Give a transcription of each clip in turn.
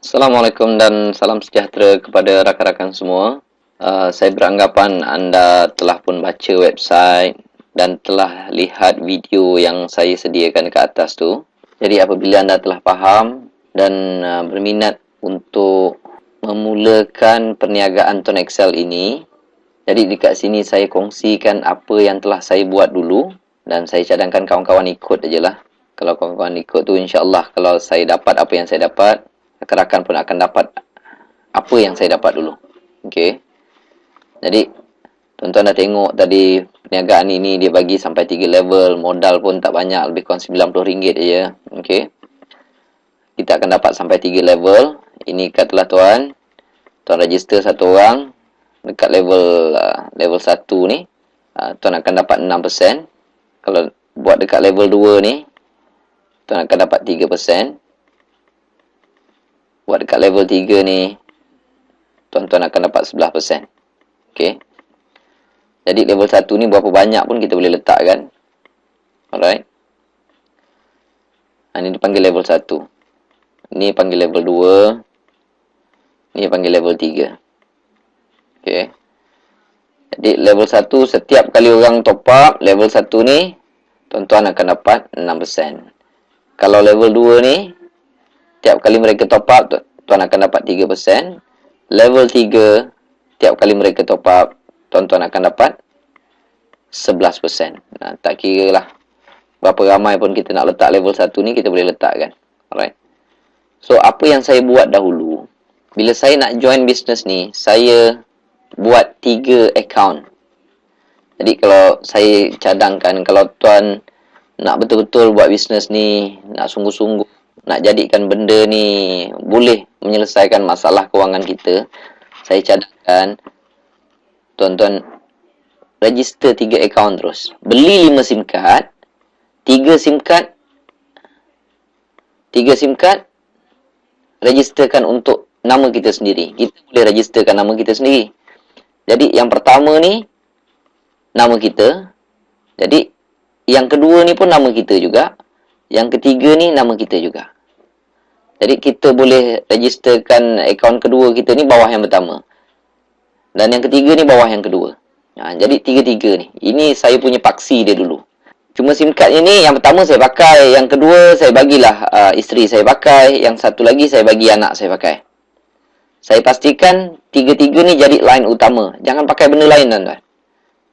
Assalamualaikum dan salam sejahtera kepada rakan-rakan semua. Saya beranggapan anda telah pun baca website dan telah lihat video yang saya sediakan ke atas tu. Jadi apabila anda telah faham dan berminat untuk memulakan perniagaan Tuan Excel ini, jadi dekat sini saya kongsikan apa yang telah saya buat dulu dan saya cadangkan kawan-kawan ikut ajalah. Kalau kawan-kawan ikut tu, insya-Allah kalau saya dapat apa yang saya dapat, rakan-rakan pun akan dapat apa yang saya dapat dulu. Okey. Jadi tuan-tuan dah tengok tadi perniagaan ini dia bagi sampai 3 level, modal pun tak banyak, lebih kurang RM90 aja. Okey. Kita akan dapat sampai 3 level. Ini katalah tuan register satu orang dekat level 1 ni, tuan akan dapat 6%. Kalau buat dekat level 2 ni, tuan akan dapat 3%. Buat dekat level 3 ni, tuan-tuan akan dapat 11%. Okey. Jadi level 1 ni berapa banyak pun kita boleh letakkan. Alright. Ini dipanggil level 1. Ini panggil level 2. Ini panggil level 3. Okey. Jadi level 1 setiap kali orang top up level 1 ni, tuan-tuan akan dapat 6%. Kalau level 2 ni, tiap kali mereka top up, tuan akan dapat 3%. Level 3, tiap kali mereka top up, tuan-tuan akan dapat 11%. Nah, tak kira lah berapa ramai pun kita nak letak level 1 ni, kita boleh letakkan. Alright. So, apa yang saya buat dahulu, bila saya nak join bisnes ni, saya buat 3 account. Jadi, kalau saya cadangkan, kalau tuan nak betul-betul buat bisnes ni, nak sungguh-sungguh, nak jadikan benda ni boleh menyelesaikan masalah kewangan kita, saya cadangkan tuan-tuan register 3 akaun terus. Beli 5 SIM card, 3 SIM card registerkan untuk nama kita sendiri. Kita boleh registerkan nama kita sendiri. Jadi yang pertama ni nama kita. Jadi yang kedua ni pun nama kita juga. Yang ketiga ni nama kita juga. Jadi kita boleh registerkan akaun kedua kita ni bawah yang pertama. Dan yang ketiga ni bawah yang kedua. Jadi tiga-tiga ni. Ini saya punya paksi dia dulu. Cuma SIM cardnya ni yang pertama saya pakai. Yang kedua saya bagilah isteri saya pakai. Yang satu lagi saya bagi anak saya pakai. Saya pastikan tiga-tiga ni jadi line utama. Jangan pakai benda lain tuan-tuan.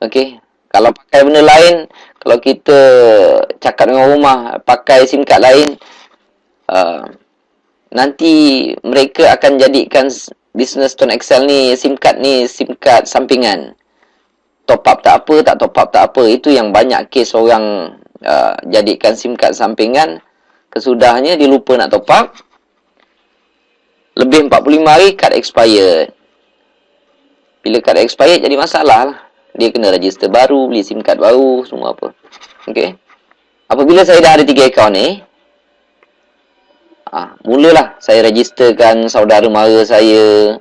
Okey. Kalau pakai benda lain, kalau kita cakap dengan rumah pakai SIM card lain, nanti mereka akan jadikan bisnes Tuan Excel ni, SIM card sampingan. Top up tak apa, tak top up tak apa. Itu yang banyak kes orang jadikan SIM card sampingan. Kesudahnya dia lupa nak top up. Lebih 45 hari, card expired. Bila card expired, jadi masalah lah. Dia kena register baru, beli SIM card baru, semua apa. Okey. Apabila saya dah ada 3 akaun ni, mulalah saya registerkan saudara mara saya,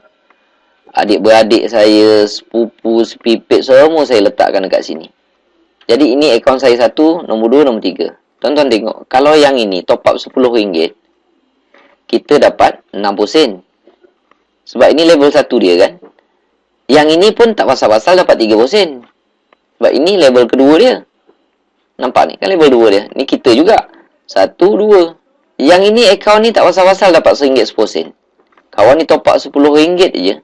adik-beradik saya, sepupu, sepipit, semua saya letakkan dekat sini. Jadi ini akaun saya 1, nombor 2, nombor 3. Tuan-tuan tengok, kalau yang ini top up RM10, kita dapat 60 sen. Sebab ini level 1 dia kan. Yang ini pun tak pasal-pasal dapat 30 sen. Sebab ini level kedua dia. Nampak ni? Kan level 2 dia. Ni kita juga. 1, 2. Yang ini akaun ni tak pasal-pasal dapat RM1.10. Kawan ni top up RM10 je.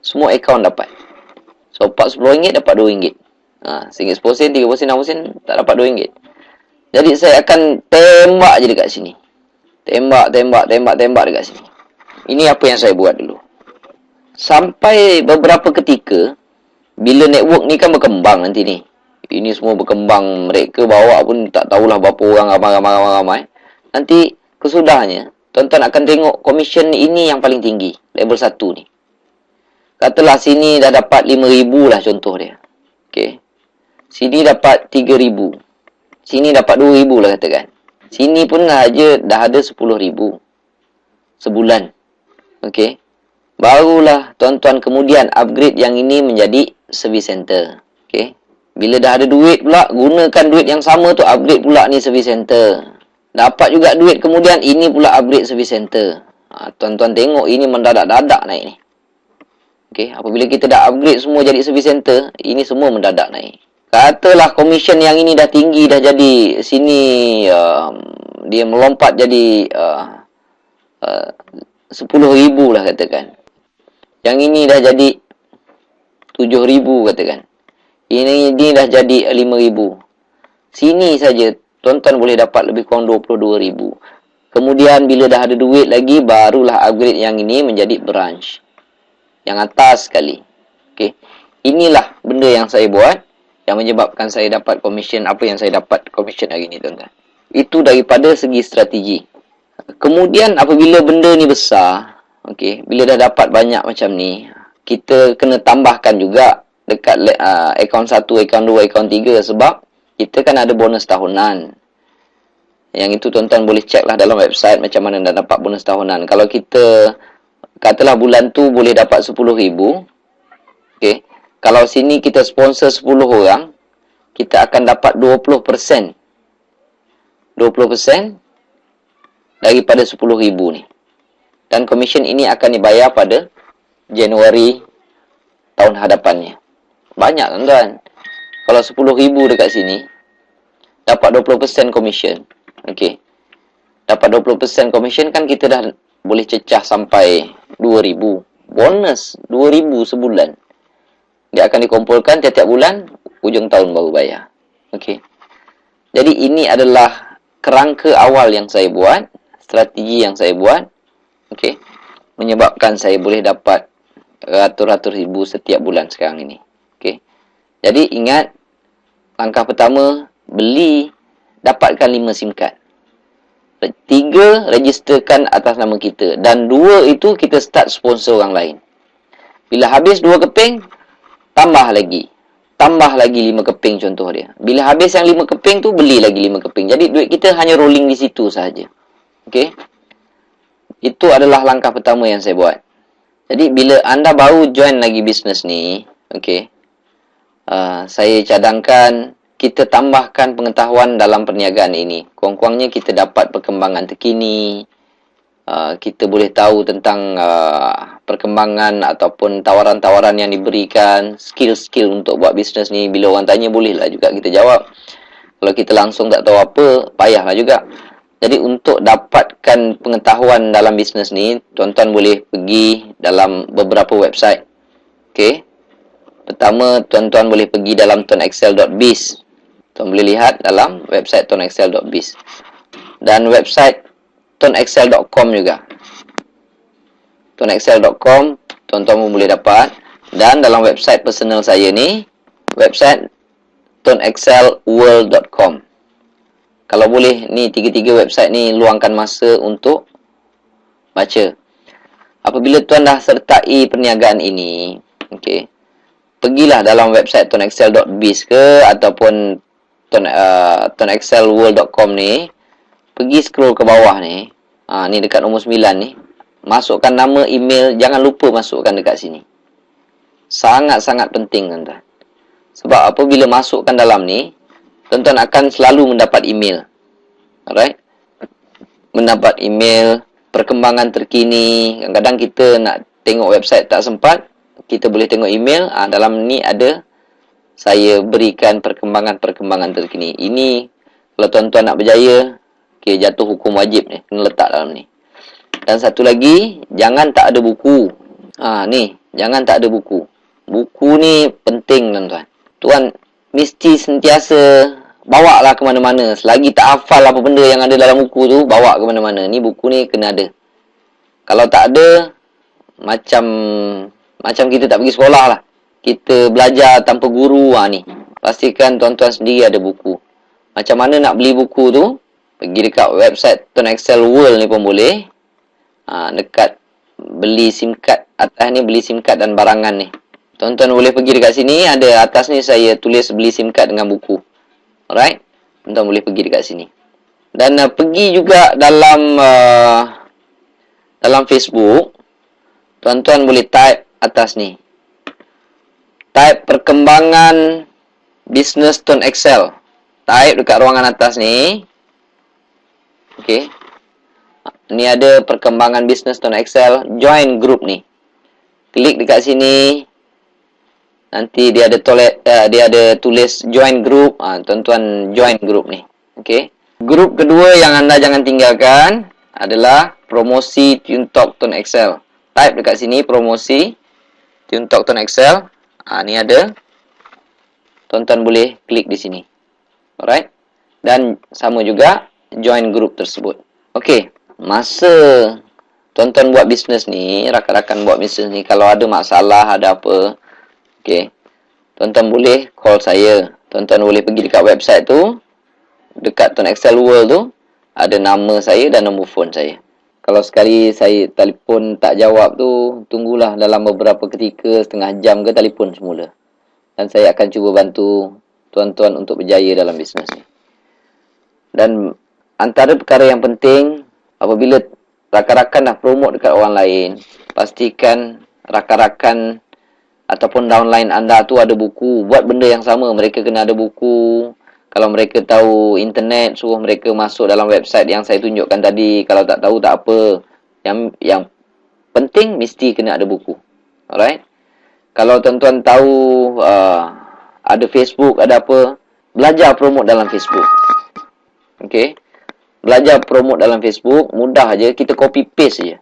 Semua akaun dapat. Top up RM10 dapat RM2. RM1.10, 30 sen, 60 sen tak dapat RM2. Jadi saya akan tembak je dekat sini. Tembak dekat sini. Ini apa yang saya buat dulu. Sampai beberapa ketika, bila network ni kan berkembang nanti ni. Ini semua berkembang, mereka bawa pun tak tahulah berapa orang, ramai. Nanti kesudahnya, tuan-tuan akan tengok komisen ini yang paling tinggi, level 1 ni. Katalah sini dah dapat RM5,000 lah contoh dia. Okey. Sini dapat RM3,000. Sini dapat RM2,000 lah katakan. Sini pun dah ada RM10,000 sebulan. Okey. Barulah tuan-tuan kemudian upgrade yang ini menjadi service center. Okey. Bila dah ada duit pula, gunakan duit yang sama tu upgrade pula ni service center. Dapat juga duit kemudian, ini pula upgrade service center. Tuan-tuan tengok ini mendadak-dadak naik ni. Okey, apabila kita dah upgrade semua jadi service center, ini semua mendadak naik. Katalah commission yang ini dah tinggi, dah jadi sini dia melompat jadi 10,000 lah katakan. Yang ini dah jadi 7,000 katakan. Ini dah jadi 5,000. Sini saja tuan-tuan boleh dapat lebih kurang 22,000. Kemudian bila dah ada duit lagi, barulah upgrade yang ini menjadi branch. Yang atas sekali. Okey. Inilah benda yang saya buat yang menyebabkan saya dapat commission apa yang saya dapat commission hari ni, tuan-tuan. Itu daripada segi strategi. Kemudian apabila benda ni besar, okey, bila dah dapat banyak macam ni, kita kena tambahkan juga dekat akaun 1, akaun 2, akaun 3 sebab kita kan ada bonus tahunan. Yang itu tuan-tuan boleh check lah dalam website macam mana dah dapat bonus tahunan. Kalau kita katalah bulan tu boleh dapat 10,000. Okey. Kalau sini kita sponsor 10 orang, kita akan dapat 20%. 20% daripada 10,000 ni. Dan komisen ini akan dibayar pada Januari tahun hadapannya. Banyak, tuan-tuan. Kalau 10,000 dekat sini, dapat 20% komisen. Okey. Dapat 20% komisen kan kita dah boleh cecah sampai 2,000. Bonus 2,000 sebulan. Dia akan dikumpulkan tiap-tiap bulan, hujung tahun baru bayar. Okey. Jadi ini adalah kerangka awal yang saya buat, strategi yang saya buat. Okey. Menyebabkan saya boleh dapat ratus-ratus ribu setiap bulan sekarang ini. Okey. Jadi ingat, langkah pertama, dapatkan 5 SIM card. 3, registerkan atas nama kita. Dan 2 itu kita start sponsor orang lain. Bila habis 2 keping, tambah lagi 5 keping contoh dia. Bila habis yang 5 keping tu, beli lagi 5 keping. Jadi duit kita hanya rolling di situ sahaja. Okey. Itu adalah langkah pertama yang saya buat. Jadi bila anda baru join lagi bisnes ni, okey. Saya cadangkan kita tambahkan pengetahuan dalam perniagaan ini. Kurang-kurangnya kita dapat perkembangan terkini. Kita boleh tahu tentang perkembangan ataupun tawaran-tawaran yang diberikan, skill-skill untuk buat bisnes ni. Bila orang tanya, bolehlah juga kita jawab. Kalau kita langsung tak tahu apa, payahlah juga. Jadi untuk dapatkan pengetahuan dalam bisnes ni, tuan-tuan boleh pergi dalam beberapa website. Okey. Pertama, tuan-tuan boleh pergi dalam tonexcel.biz. Tuan boleh lihat dalam website tonexcel.biz. Dan website tonexcel.com juga. Tonexcel.com tuan-tuan pun boleh dapat. Dan dalam website personal saya ni, website tonexcelworld.com. Kalau boleh, ni 3 website ni luangkan masa untuk baca. Apabila tuan dah sertai perniagaan ini, okey, pergilah dalam website tonexcel.biz ke ataupun tonexcelworld.com ni. Pergi scroll ke bawah ni. Ni dekat nombor 9 ni. Masukkan nama, email. Jangan lupa masukkan dekat sini. Sangat-sangat penting, tuan-tuan. Sebab apabila masukkan dalam ni, tuan-tuan akan selalu mendapat email. Alright? Mendapat email, perkembangan terkini. Kadang-kadang kita nak tengok website tak sempat. Kita boleh tengok email. Dalam ni ada saya berikan perkembangan-perkembangan terkini. Ini kalau tuan-tuan nak berjaya, okey, jatuh hukum wajib ni, kena letak dalam ni. Dan satu lagi, jangan tak ada buku. Ni, jangan tak ada buku. Buku ni penting, tuan-tuan. Tuan mesti sentiasa bawa lah ke mana-mana. Selagi tak hafal apa benda yang ada dalam buku tu, bawa ke mana-mana. Ni buku ni kena ada. Kalau tak ada, macam kita tak pergi sekolah lah. Kita belajar tanpa guru ni. Pastikan tuan-tuan sendiri ada buku. Macam mana nak beli buku tu? Pergi dekat website Tonexcel World ni pun boleh. Dekat beli SIM card. Atas ni beli SIM card dan barangan ni. Tuan-tuan boleh pergi dekat sini. Ada atas ni saya tulis beli SIM card dengan buku. Alright? Tuan-tuan boleh pergi dekat sini. Dan pergi juga dalam Facebook. Tuan-tuan boleh type atas ni. Type perkembangan bisnes Tonexcel. Type dekat ruangan atas ni. Okey. Ni ada perkembangan bisnes Tuan Excel. Join group ni. Klik dekat sini. Nanti dia ada tulis join group. Tuan-tuan join group ni. Okey. Grup kedua yang anda jangan tinggalkan adalah promosi TuneTalk Tuan Excel. Type dekat sini promosi TuneTalk Tuan Excel. Ni ada. Tuan-tuan boleh klik di sini. Alright. Dan sama juga join group tersebut. Okey. Masa tuan-tuan buat bisnes ni, rakan-rakan buat bisnes ni, kalau ada masalah, ada apa, okey, tuan-tuan boleh call saya. Tuan-tuan boleh pergi dekat website tu, dekat Tuan Excel World tu, ada nama saya dan nombor phone saya. Kalau sekali saya telefon tak jawab tu, tunggulah dalam beberapa ketika, setengah jam ke, telefon semula. Dan saya akan cuba bantu tuan-tuan untuk berjaya dalam bisnes ni. Dan antara perkara yang penting, apabila rakan-rakan dah promote dekat orang lain, pastikan rakan-rakan ataupun downline anda tu ada buku. Buat benda yang sama, mereka kena ada buku. Kalau mereka tahu internet, suruh mereka masuk dalam website yang saya tunjukkan tadi. Kalau tak tahu, tak apa. Yang penting, mesti kena ada buku. Alright? Kalau tuan-tuan tahu ada Facebook, ada apa, belajar promote dalam Facebook. Okay? Belajar promote dalam Facebook, mudah aja. Kita copy paste je.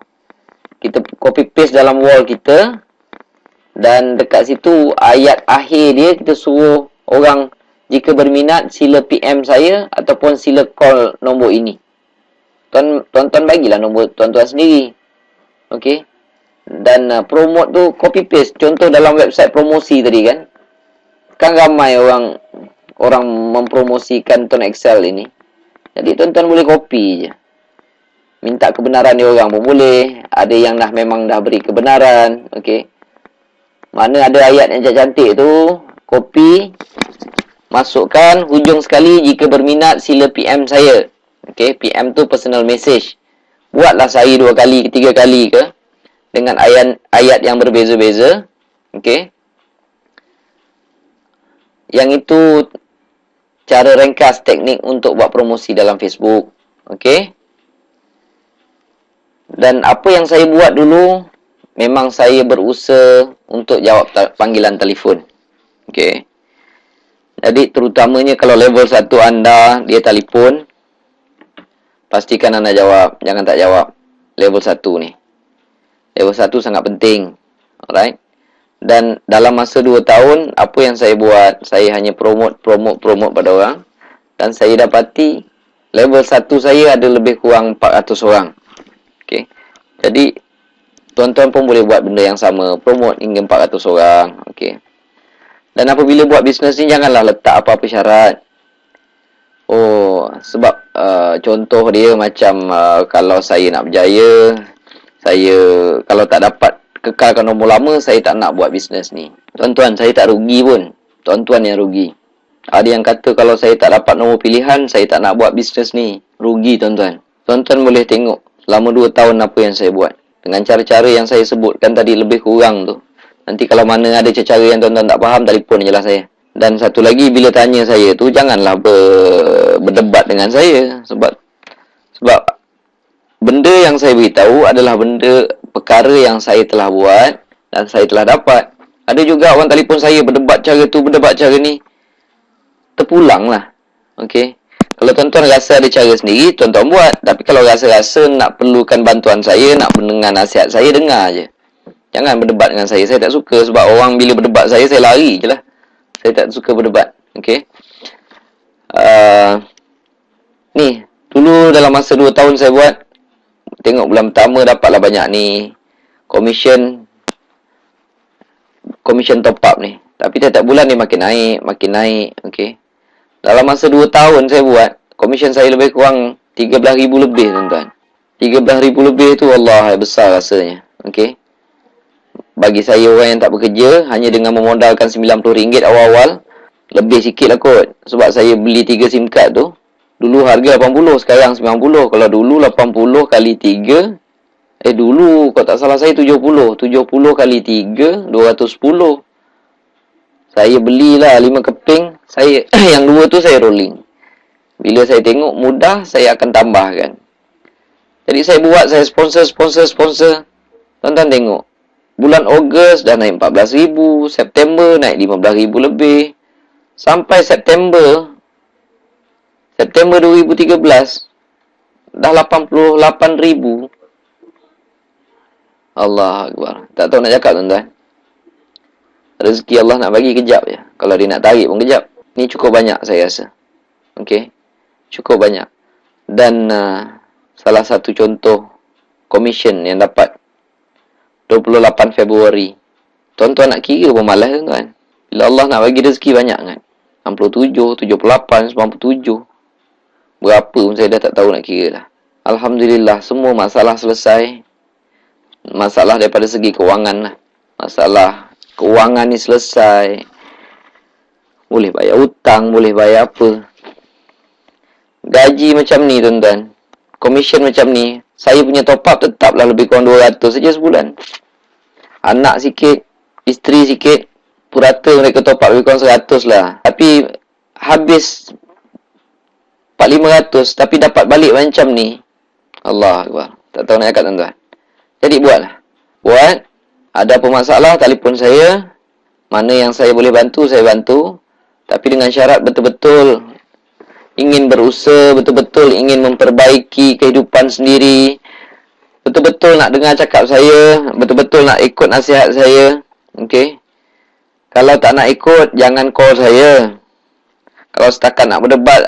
Kita copy paste dalam wall kita. Dan dekat situ, ayat akhir dia, kita suruh orang, jika berminat, sila PM saya ataupun sila call nombor ini. Tuan-tuan bagilah nombor tuan-tuan sendiri. Okey. Dan promote tu copy paste. Contoh dalam website promosi tadi kan. Kan ramai orang mempromosikan Tuan Excel ini. Jadi tuan-tuan boleh copy je. Minta kebenaran dia orang pun boleh. Ada yang memang dah beri kebenaran. Okey. Mana ada ayat yang cantik tu, copy, masukkan hujung sekali, jika berminat sila PM saya. Okey, PM tu personal message. Buatlah saya 2 kali ke 3 kali ke dengan ayat yang berbeza-beza. Okey. Yang itu cara ringkas teknik untuk buat promosi dalam Facebook. Okey. Dan apa yang saya buat dulu, memang saya berusaha untuk jawab panggilan telefon. Okey. Jadi terutamanya kalau level 1 anda, dia telefon, pastikan anda jawab. Jangan tak jawab. Level 1 ni. Level 1 sangat penting. Alright. Dan dalam masa 2 tahun, apa yang saya buat, saya hanya promote pada orang. Dan saya dapati level 1 saya ada lebih kurang 400 orang. Okay. Jadi, tuan-tuan pun boleh buat benda yang sama. Promote hingga 400 orang. Okay. Dan apabila buat bisnes ni, janganlah letak apa-apa syarat. Oh, sebab contoh dia macam kalau saya nak berjaya, saya kalau tak dapat kekalkan nombor lama, saya tak nak buat bisnes ni. Tuan-tuan, saya tak rugi pun. Tuan-tuan yang rugi. Ada yang kata kalau saya tak dapat nombor pilihan, saya tak nak buat bisnes ni. Rugi tuan-tuan. Tuan-tuan boleh tengok selama 2 tahun apa yang saya buat. Dengan cara-cara yang saya sebutkan tadi lebih kurang tu. Nanti kalau mana ada cara yang tuan-tuan tak faham, telefon je lah saya. Dan satu lagi, bila tanya saya tu, janganlah berdebat dengan saya. Sebab benda yang saya beritahu adalah perkara yang saya telah buat dan saya telah dapat. Ada juga orang telefon saya berdebat cara tu, berdebat cara ni. Terpulang lah. Okey. Kalau tuan-tuan rasa ada cara sendiri, tuan-tuan buat. Tapi kalau rasa-rasa nak perlukan bantuan saya, nak mendengar nasihat saya, dengar je. Jangan berdebat dengan saya. Saya tak suka sebab orang bila berdebat saya lari je lah. Saya tak suka berdebat. Okey. Ni, dulu dalam masa 2 tahun saya buat, tengok bulan pertama dapatlah banyak ni commission top up ni. Tapi tiap-tiap bulan dia makin naik. Okey. Dalam masa 2 tahun saya buat, commission saya lebih kurang 13,000 lebih tuan-tuan. 13,000 lebih tu Allah besar rasanya. Okey. Bagi saya orang yang tak bekerja, hanya dengan memodalkan RM90 awal-awal, lebih sikit lah kot. Sebab saya beli 3 SIM card tu. Dulu harga 80, sekarang 90. Kalau dulu 80 kali 3, dulu kalau tak salah saya 70. 70 kali 3, 210. Saya belilah 5 keping. Saya yang 2 tu saya rolling. Bila saya tengok mudah, saya akan tambahkan. Jadi saya buat, saya sponsor. Tuan-tuan tengok. Bulan Ogos dah naik 14,000, September naik 15,000 lebih. Sampai September 2013 dah 88,000. Allah Akbar. Tak tahu nak cakap tuan-tuan. Rezeki Allah nak bagi kejap je. Kalau dia nak tarik pun kejap. Ni cukup banyak saya rasa. Okey. Cukup banyak. Dan salah satu contoh commission yang dapat 28 Februari. Tuan-tuan nak kira pun malas tuan-tuan. Bila Allah nak bagi rezeki banyak kan. 67, 78, 97. Berapa pun saya dah tak tahu nak kira dah. Alhamdulillah semua masalah selesai. Masalah daripada segi kewangan lah. Masalah kewangan ni selesai. Boleh bayar hutang, boleh bayar apa. Gaji macam ni tuan-tuan. Commission macam ni. Saya punya top up tetaplah lebih kurang 200 saja sebulan. Anak sikit, isteri sikit, purata mereka top up lebih kurang 100 lah. Tapi habis 400-500 tapi dapat balik macam ni. Allah Akbar. Tak tahu nak cakap tuan-tuan. Jadi buatlah. Buat. Ada apa masalah, telefon saya. Mana yang saya boleh bantu, saya bantu. Tapi dengan syarat betul-betul ingin berusaha, betul-betul ingin memperbaiki kehidupan sendiri. Betul-betul nak dengar cakap saya. Betul-betul nak ikut nasihat saya. Okey. Kalau tak nak ikut, jangan call saya. Kalau setakat nak berdebat,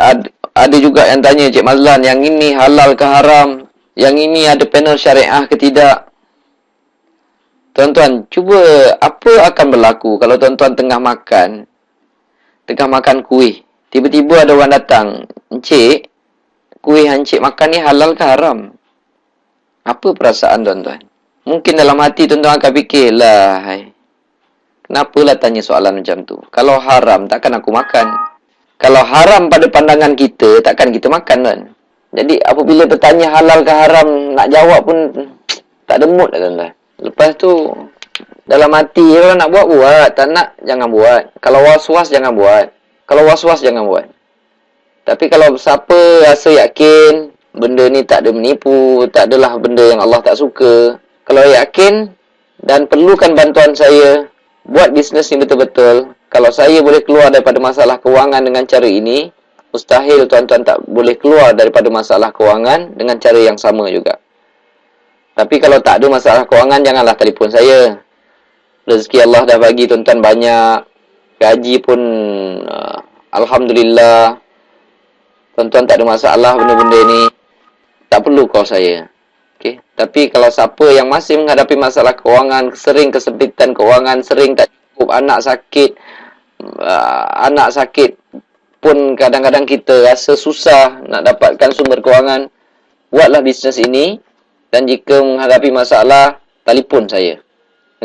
ada juga yang tanya, Cik Mazlan, yang ini halal ke haram? Yang ini ada panel syariah ke tidak? Tuan-tuan, cuba apa akan berlaku kalau tuan-tuan tengah makan kuih. Tiba-tiba ada orang datang, Encik, kuih yang Encik makan ni halal ke haram? Apa perasaan tuan-tuan? Mungkin dalam hati tuan-tuan akan fikir, lah, kenapalah tanya soalan macam tu? Kalau haram, takkan aku makan. Kalau haram pada pandangan kita, takkan kita makan kan? Jadi apabila bertanya halal ke haram, nak jawab pun tak ada mood lah tuan-tuan. Lepas tu, dalam hati, kalau nak buat, tak nak, jangan buat. Kalau was-was, jangan buat. Tapi kalau siapa rasa yakin, benda ni tak ada menipu, tak adalah benda yang Allah tak suka. Kalau yakin dan perlukan bantuan saya, buat bisnes ni betul-betul. Kalau saya boleh keluar daripada masalah kewangan dengan cara ini, mustahil tuan-tuan tak boleh keluar daripada masalah kewangan dengan cara yang sama juga. Tapi kalau tak ada masalah kewangan, janganlah telefon saya. Rezeki Allah dah bagi tuan-tuan banyak. Gaji pun Alhamdulillah. Tuan-tuan tak ada masalah benda-benda ni. Tak perlu call saya. Okay? Tapi kalau siapa yang masih menghadapi masalah kewangan, sering kesempitan kewangan, sering tak cukup, anak sakit pun kadang-kadang kita rasa susah nak dapatkan sumber kewangan, buatlah bisnes ini. Dan jika menghadapi masalah, telefon saya.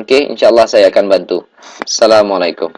Okey, insya-Allah saya akan bantu. Assalamualaikum.